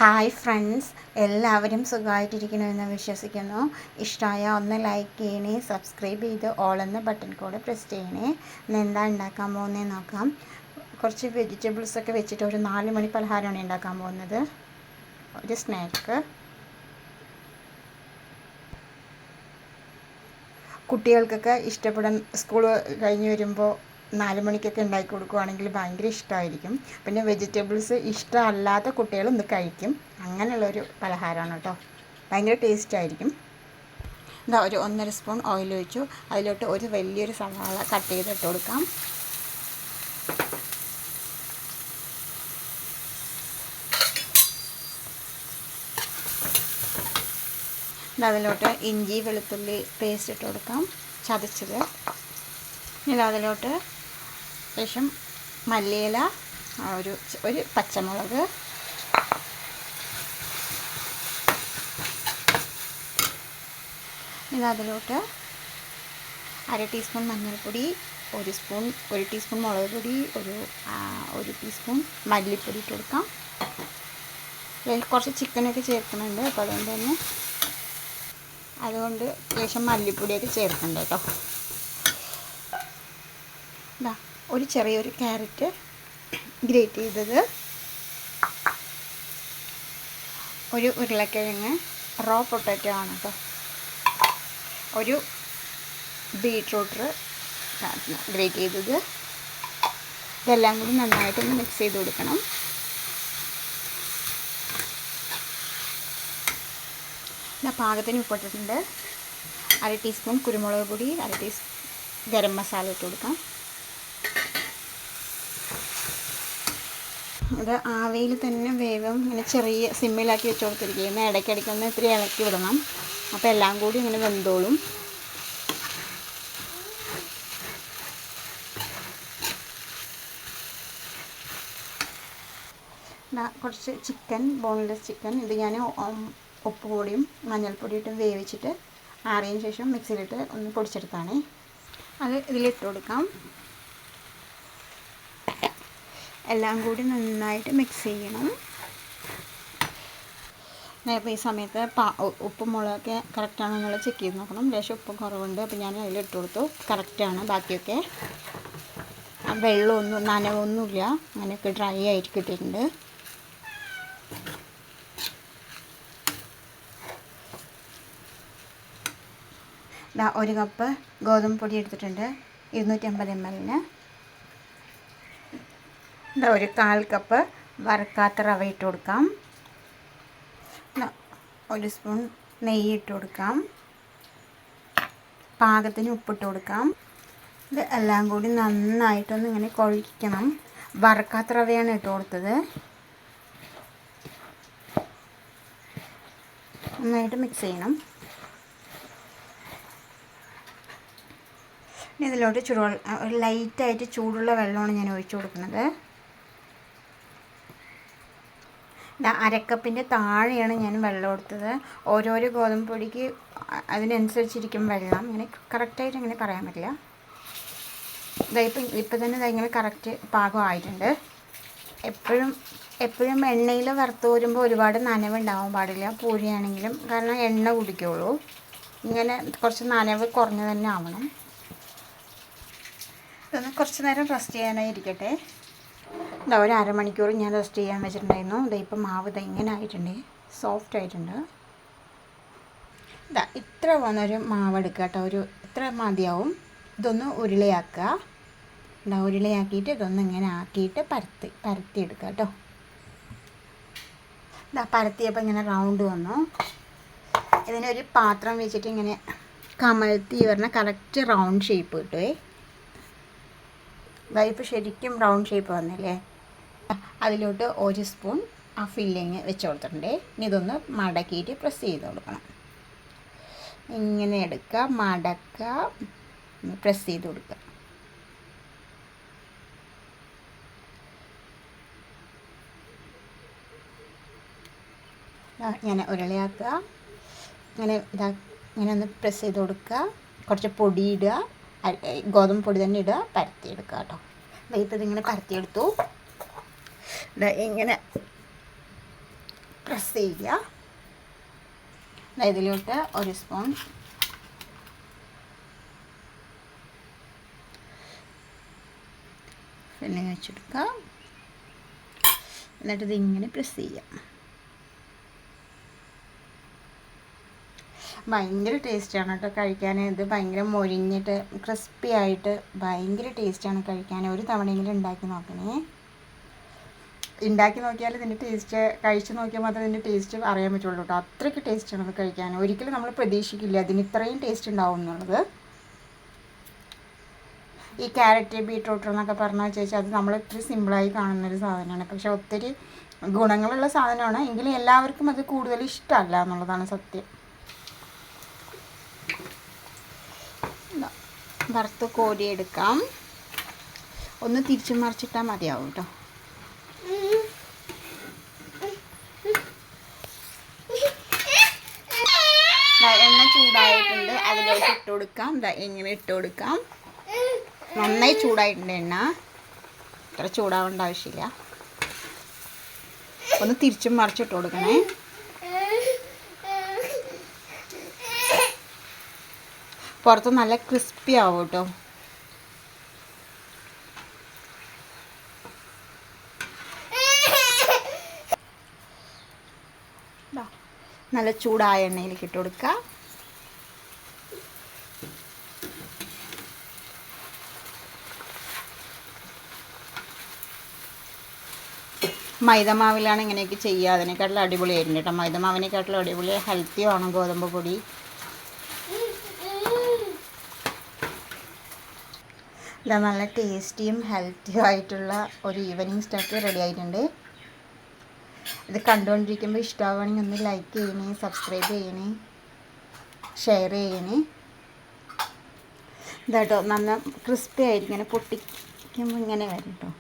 Hi friends, എല്ലാവരും സുഖമായിട്ടിരിക്കണമെന്ന് വിശ്വസിക്കുന്നു. ഇഷ്ടമായ ഒന്ന് ലൈക്ക് ചെയ്യണേ, സബ്സ്ക്രൈബ് ചെയ്ത് ഓൾ എന്ന ബട്ടൺ കൂടെ പ്രസ് ചെയ്യണേ. ഇന്ന് എന്താ ഉണ്ടാക്കാൻ പോകുന്നതെന്ന് നോക്കാം. കുറച്ച് വെജിറ്റബിൾസൊക്കെ വെച്ചിട്ട് ഒരു 4 മണി പലഹാരമാണ് ഉണ്ടാക്കാൻ പോകുന്നത്. ഒരു സ്നാക്ക്. കുട്ടികൾക്കൊക്കെ ഇഷ്ടപ്പെടാൻ സ്കൂൾ കഴിഞ്ഞ് വരുമ്പോൾ 4 മണിക്കൊക്കെ ഉണ്ടാക്കി കൊടുക്കുകയാണെങ്കിൽ ഭയങ്കര ഇഷ്ടമായിരിക്കും. പിന്നെ വെജിറ്റബിൾസ് ഇഷ്ടമല്ലാത്ത കുട്ടികളും ഇത് കഴിക്കും. അങ്ങനെയുള്ളൊരു പലഹാരമാണ് കേട്ടോ. ഭയങ്കര ടേസ്റ്റായിരിക്കും. ഇതാ ഒരു 1.5 സ്പൂൺ ഓയിൽ ഒഴിച്ചു. അതിലോട്ട് ഒരു വലിയൊരു സവാള കട്ട് ചെയ്തിട്ട് കൊടുക്കാം. അതിലോട്ട് ഇഞ്ചി വെളുത്തുള്ളി പേസ്റ്റ് ഇട്ട് കൊടുക്കാം, ചതച്ചത്. ഇനി അതിലോട്ട് ശേഷം മല്ലിയില, ഒരു പച്ചമുളക്, ഇനി അതിലോട്ട് 1/2 ടീസ്പൂൺ മഞ്ഞൾപ്പൊടി, 1 ടീസ്പൂൺ മുളക് പൊടി, ഒരു ടീസ്പൂൺ മല്ലിപ്പൊടി ഇട്ട് കൊടുക്കാം. കുറച്ച് ചിക്കനൊക്കെ ചേർക്കുന്നുണ്ട്, അപ്പോൾ അതുകൊണ്ട് ശേഷം മല്ലിപ്പൊടിയൊക്കെ ചേർക്കുന്നുണ്ട് കേട്ടോ. ഇതാ ഒരു ചെറിയൊരു ക്യാരറ്റ് ഗ്രേറ്റ് ചെയ്തത്, ഒരു ഉരുളക്കിഴങ്ങ് റോ പൊട്ടാറ്റോ ആണ് കേട്ടോ, ഒരു ബീട്രൂട്ട് ഗ്രേറ്റ് ചെയ്തത്. ഇതെല്ലാം കൂടി നന്നായിട്ടൊന്ന് മിക്സ് ചെയ്ത് കൊടുക്കണം. പാകത്തിന് ഉപ്പിട്ടിട്ടുണ്ട്. 1/2 ടീസ്പൂൺ കുരുമുളക് പൊടി, 1/2 ടീസ്പൂൺ ഗരം മസാല ഇട്ട് കൊടുക്കാം. ഇത് ആവിയിൽ തന്നെ വേഗം ഇങ്ങനെ ചെറിയ സിമ്മിലാക്കി വെച്ച് കൊടുത്തിരിക്കുന്നത്. ഇടയ്ക്കിടയ്ക്കൊന്ന് ഇത്തിരി ഇളക്കി വിടണം, അപ്പോൾ എല്ലാം കൂടി ഇങ്ങനെ വെന്തോളും. കുറച്ച് ചിക്കൻ, ബോൺലെസ് ചിക്കൻ, ഇത് ഞാൻ ഉപ്പ് പൊടിയും മഞ്ഞൾപ്പൊടിയിട്ടും വേവിച്ചിട്ട് ആറിയതിന് ശേഷം മിക്സിയിലിട്ട് ഒന്ന് പൊടിച്ചെടുത്താണ്. അത് ഇതിലിട്ട് കൊടുക്കാം. എല്ലാം കൂടി നന്നായിട്ട് മിക്സ് ചെയ്യണം. അപ്പോൾ ഈ സമയത്ത് ഉപ്പും മുളകൊക്കെ കറക്റ്റാണോ എന്നുള്ളത് ചെക്ക് ചെയ്ത് നോക്കണം. ലേശം ഉപ്പ് കുറവുണ്ട്, അപ്പോൾ ഞാൻ അതിലിട്ട് കൊടുത്തു. കറക്റ്റാണ്. ബാക്കിയൊക്കെ വെള്ളമൊന്നും നനവൊന്നുമില്ല, അങ്ങനെയൊക്കെ ഡ്രൈ ആയിട്ട് കിട്ടിയിട്ടുണ്ട്. ഒരു കപ്പ് ഗോതമ്പ് പൊടി എടുത്തിട്ടുണ്ട്, 250 ml. ഒരു 1/4 കപ്പ് വറുക്കാത്ത റവ ഇട്ട് കൊടുക്കാം. 1 സ്പൂൺ നെയ്യ് ഇട്ട് കൊടുക്കാം. പാകത്തിന് ഉപ്പിട്ട് കൊടുക്കാം. ഇത് എല്ലാം കൂടി നന്നായിട്ടൊന്ന് ഇങ്ങനെ കുഴയ്ക്കണം. വറുക്കാത്ത റവയാണ് ഇട്ട് കൊടുത്തത്. നന്നായിട്ട് മിക്സ് ചെയ്യണം. ഇതിലോട്ട് ഒരു ലൈറ്റായിട്ട് ചൂടുള്ള വെള്ളമാണ് ഞാൻ ഒഴിച്ചു കൊടുക്കുന്നത്. 1/2 കപ്പിൻ്റെ താഴെയാണ് ഞാൻ വെള്ളം എടുത്തത്. ഓരോരോ ഗോതമ്പ് പൊടിക്ക് അതിനനുസരിച്ചിരിക്കും വെള്ളം. ഇങ്ങനെ കറക്റ്റായിട്ട് അങ്ങനെ പറയാൻ പറ്റില്ല. ഇപ്പം തന്നെ ഇങ്ങനെ കറക്റ്റ് പാകമായിട്ടുണ്ട്. എപ്പോഴും എണ്ണയിൽ വറുത്ത് വരുമ്പോൾ ഒരുപാട് നനവുണ്ടാവാൻ പാടില്ല, പൂരിയാണെങ്കിലും, കാരണം എണ്ണ കുടിക്കുള്ളൂ. ഇങ്ങനെ കുറച്ച് നനവ് കുറഞ്ഞ് തന്നെ ആവണം. ഇതൊന്ന് കുറച്ച് നേരം റെസ്റ്റ് ചെയ്യാനായി ഇരിക്കട്ടെ. ഒരു 1/2 മണിക്കൂർ ഞാൻ റെസ്റ്റ് ചെയ്യാൻ വെച്ചിട്ടുണ്ടായിരുന്നു. ഇപ്പം മാവ് ഇങ്ങനെ ആയിട്ടുണ്ട്, സോഫ്റ്റ് ആയിട്ടുണ്ട്. ഇത്ര വന്നൊരു മാവ് എടുക്കുക കേട്ടോ. ഇത്ര മതിയാവും. ഇതൊന്ന് ഉരുളയാക്കുക. ഉരുളയാക്കിയിട്ട് ഇതൊന്ന് ഇങ്ങനെ ആക്കിയിട്ട് പരത്തിയെടുക്കുക കേട്ടോ. പരത്തിയപ്പോൾ ഇങ്ങനെ റൗണ്ട് വന്നു. ഇതിനൊരു പാത്രം വെച്ചിട്ട് ഇങ്ങനെ കമഴ്ത്തി പറഞ്ഞാൽ കറക്റ്റ് റൗണ്ട് ഷേപ്പ് കിട്ടുമേ. ഇപ്പോൾ ശരിക്കും റൗണ്ട് ഷേപ്പ് വന്നില്ലേ. അതിലോട്ട് 1 സ്പൂൺ ആ ഫില്ലിങ് വെച്ച് കൊടുത്തിട്ടുണ്ട്. ഇനി ഇതൊന്ന് മടക്കിയിട്ട് പ്രസ് ചെയ്ത് കൊടുക്കണം. ഇങ്ങനെ എടുക്കുക, മടക്കുക, പ്രസ് ചെയ്ത് കൊടുക്കുക. ഇങ്ങനെ ഉരുളയാക്കുക. ഇങ്ങനെ ഇങ്ങനെ ഒന്ന് പ്രസ് ചെയ്ത് കൊടുക്കുക. കുറച്ച് പൊടി ഇടുക, ഗോതമ്പ് പൊടി തന്നെ ഇടുക, പരത്തിയെടുക്കുക കേട്ടോ. ഇപ്പോൾ ഇതിങ്ങനെ പരത്തിയെടുത്തു. ഇങ്ങനെ പ്രസ് ചെയ്യുക. ഇതിലോട്ട് 1 സ്പൂൺ ഫില്ലിങ് വെച്ചെടുക്കുക. എന്നിട്ട് ഇതിങ്ങനെ പ്രസ് ചെയ്യാം. ഭയങ്കര ടേസ്റ്റാണ് കേട്ടോ കഴിക്കാൻ. ഇത് ഭയങ്കര മൊരിഞ്ഞിട്ട് ക്രിസ്പി ആയിട്ട് ഭയങ്കര ടേസ്റ്റാണ് കഴിക്കാൻ. ഒരു തവണയെങ്കിലും ഉണ്ടാക്കി നോക്കണേ. ഉണ്ടാക്കി നോക്കിയാൽ ഇതിൻ്റെ ടേസ്റ്റ്, കഴിച്ച് നോക്കിയാൽ മാത്രമേ ഇതിൻ്റെ ടേസ്റ്റ് അറിയാൻ പറ്റുള്ളൂ കേട്ടോ. അത്രയ്ക്ക് ടേസ്റ്റാണ് അത് കഴിക്കാൻ. ഒരിക്കലും നമ്മൾ പ്രതീക്ഷിക്കില്ല അതിന് ഇത്രയും ടേസ്റ്റ് ഉണ്ടാവും എന്നുള്ളത്. ഈ ക്യാരറ്റ്, ബീട്രൂട്ട് എന്നൊക്കെ പറഞ്ഞാൽ ചേച്ചി അത് നമ്മൾ ഇത്തിരി സിമ്പിളായി കാണുന്നൊരു സാധനമാണ്. പക്ഷെ ഒത്തിരി ഗുണങ്ങളുള്ള സാധനമാണ്. എങ്കിലും എല്ലാവർക്കും അത് കൂടുതൽ ഇഷ്ടമല്ല എന്നുള്ളതാണ് സത്യം. വറുത്ത് കോരിയെടുക്കാം. ഒന്ന് തിരിച്ചു മറിച്ചിട്ടാൽ മതിയാവും കേട്ടോ. എണ്ണ ചൂടായിട്ടുണ്ട്, അതിലോട്ട് ഇട്ട് കൊടുക്കാം. ഇങ്ങനെ ഇട്ട് കൊടുക്കാം. നന്നായി ചൂടായിട്ടുണ്ട് എണ്ണ. ഇത്ര ചൂടാവേണ്ട ആവശ്യമില്ല. ഒന്ന് തിരിച്ചും മറിച്ചിട്ട് കൊടുക്കണേ. പുറത്ത് നല്ല ക്രിസ്പി ആവും കേട്ടോ. നല്ല ചൂടായ എണ്ണയിലേക്ക് ഇട്ട് കൊടുക്കുക. മൈദമാവിലാണ് ഇങ്ങനെയൊക്കെ ചെയ്യുക. അതിനെക്കാട്ടിലും അടിപൊളിയായിരുന്നു കേട്ടോ. മൈദമാവിനെക്കാട്ടിലും അടിപൊളി ഹെൽത്തിയാണ് ഗോതമ്പ് പൊടി. ഇതാ നല്ല ടേസ്റ്റിയും ഹെൽത്തിയും ആയിട്ടുള്ള ഒരു ഈവനിങ് സ്നാക്ക് റെഡി ആയിട്ടുണ്ട്. ഇത് കണ്ടുകൊണ്ടിരിക്കുമ്പോൾ ഇഷ്ടമാവുകയാണെങ്കിൽ ഒന്ന് ലൈക്ക് ചെയ്യണേ, സബ്സ്ക്രൈബ് ചെയ്യണേ, ഷെയർ ചെയ്യണേ. ഇതാട്ടോ നല്ല ക്രിസ്പി ആയിരിക്കും. ഇങ്ങനെ പൊട്ടിക്കുമ്പോൾ ഇങ്ങനെ വരും കേട്ടോ.